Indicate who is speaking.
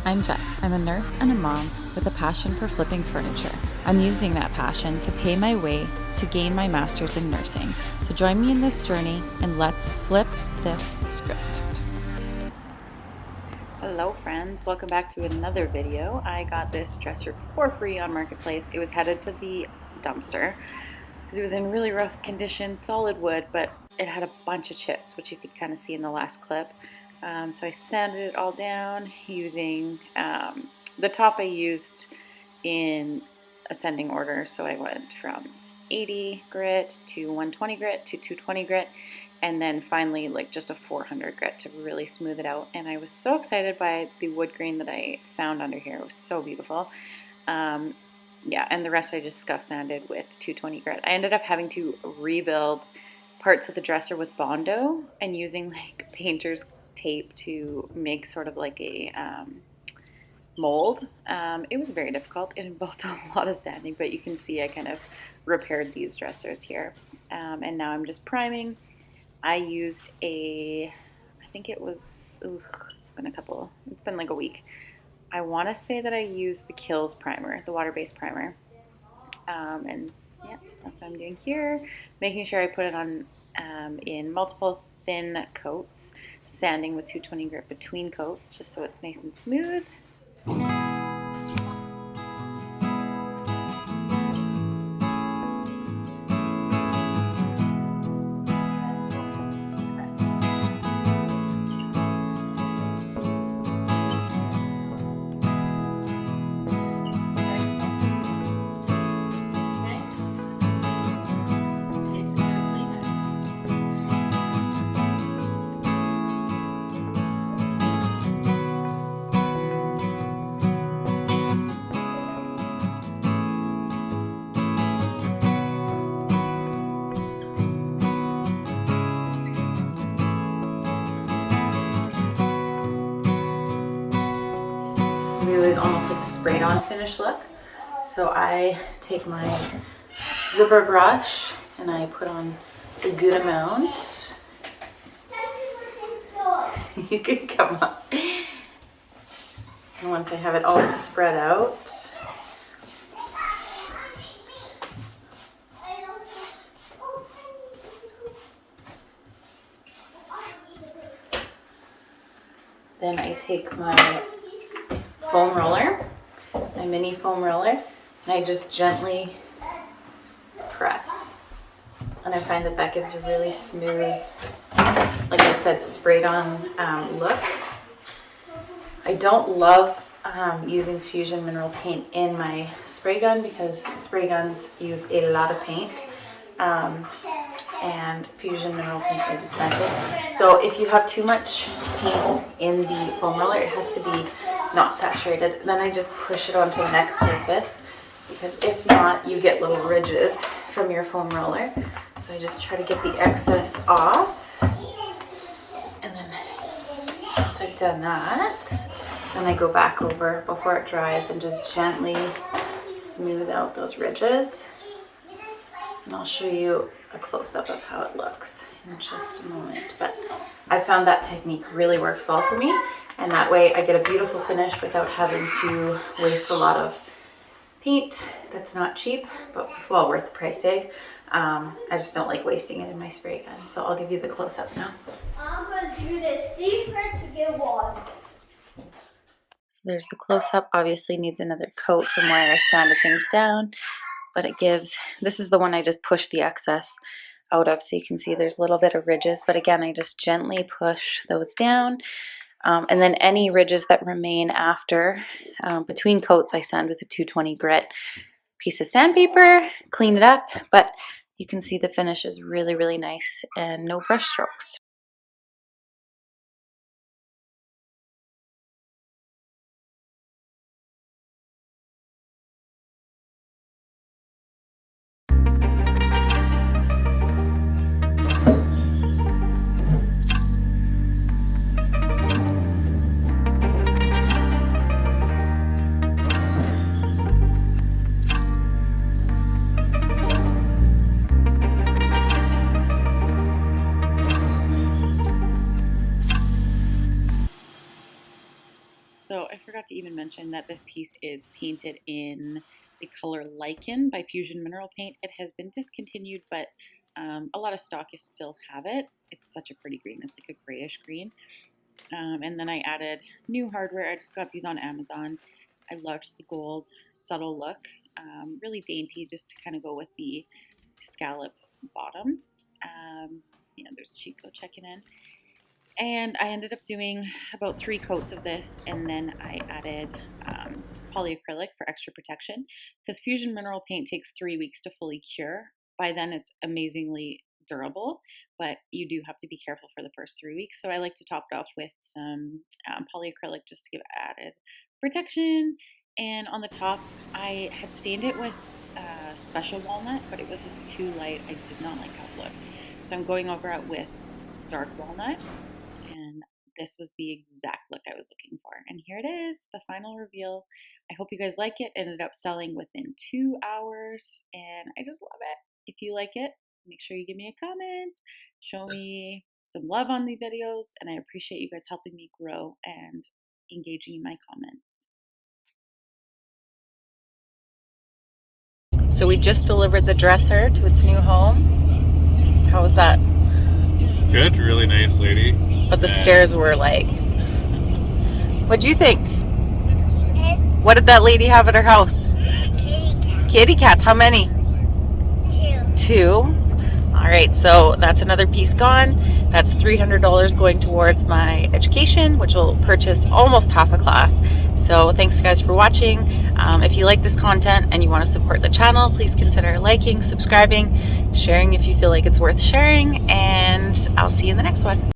Speaker 1: I'm Jess. I'm a nurse and a mom with a passion for flipping furniture. I'm using that passion to pay my way to gain my master's in nursing. So join me in this journey and let's flip this script. Hello friends, welcome back to another video. I got this dresser for free on Marketplace. It was headed to the dumpster because it was in really rough condition, solid wood, but it had a bunch of chips, which you could kind of see in the last clip. So I sanded it all down using the top I used in ascending order. So I went from 80 grit to 120 grit to 220 grit, and then finally like just a 400 grit to really smooth it out. And I was so excited by the wood grain that I found under here. It was so beautiful. Yeah, and the rest I just scuff sanded with 220 grit. I ended up having to rebuild parts of the dresser with Bondo and using like painter's tape to make sort of like a mold. It was very difficult. It involved a lot of sanding, but you can see I kind of repaired these dressers here. And now I'm just priming. I used I think it was, it's been like a week. I want to say that I used the Kills primer, the water-based primer. And yeah, so that's what I'm doing here. Making sure I put it on in multiple thin coats, sanding with 220 grit between coats, just so it's nice and smooth. Smooth, almost like a sprayed on finish look. So I take my zipper brush and I put on a good amount. You can come up. And once I have it all spread out, then I take my foam roller, my mini foam roller, and I just gently press. And I find that that gives a really smooth, like I said, sprayed on look. I don't love using Fusion mineral paint in my spray gun because spray guns use a lot of paint. And Fusion mineral paint is expensive. So if you have too much paint in the foam roller, it has to be not saturated. Then I just push it onto the next surface, because if not, you get little ridges from your foam roller. So I just try to get the excess off. And then once I've done that, then I go back over before it dries and just gently smooth out those ridges. And I'll show you a close-up of how it looks in just a moment. But I found that technique really works well for me, and that way I get a beautiful finish without having to waste a lot of paint that's not cheap, but it's well worth the price tag. I just don't like wasting it in my spray gun. So I'll give you the close-up now.
Speaker 2: I'm going to do the secret to get water.
Speaker 1: So there's the close-up. Obviously needs another coat from where I sanded things down. But it gives, this is the one I just pushed the excess out of, so you can see there's a little bit of ridges, but again, I just gently push those down. And then any ridges that remain after, between coats, I sand with a 220 grit piece of sandpaper, clean it up, but you can see the finish is really, really nice and no brush strokes. So I forgot to even mention that this piece is painted in the color Lichen by Fusion Mineral Paint. It has been discontinued, but a lot of stockists still have it. It's such a pretty green. It's like a grayish green. And then I added new hardware. I just got these on Amazon. I loved the gold subtle look. Really dainty, just to kind of go with the scallop bottom. Yeah, there's Chico checking in. And I ended up doing about 3 coats of this, and then I added polyacrylic for extra protection, because Fusion Mineral Paint takes 3 weeks to fully cure. By then it's amazingly durable, but you do have to be careful for the first 3 weeks. So I like to top it off with some polyacrylic just to give added protection. And on the top, I had stained it with special walnut, but it was just too light. I did not like how it looked. So I'm going over it with dark walnut, and this was the exact look I was looking for. And here it is, the final reveal. I hope you guys like it. It ended up selling within 2 hours, and I just love it. If you like it, make sure you give me a comment, show me some love on the videos, and I appreciate you guys helping me grow and engaging in my comments.
Speaker 3: So we just delivered the dresser to its new home. How was that?
Speaker 4: Good, really nice lady.
Speaker 3: But the stairs were like... What'd you think? What did that lady have at her house?
Speaker 2: Kitty cat.
Speaker 3: Kitty cats. How many?
Speaker 2: 2.
Speaker 3: 2. All right, so that's another piece gone. That's $300 going towards my education, which will purchase almost half a class. So thanks guys for watching. If you like this content and you want to support the channel, please consider liking, subscribing, sharing if you feel like it's worth sharing, and I'll see you in the next one.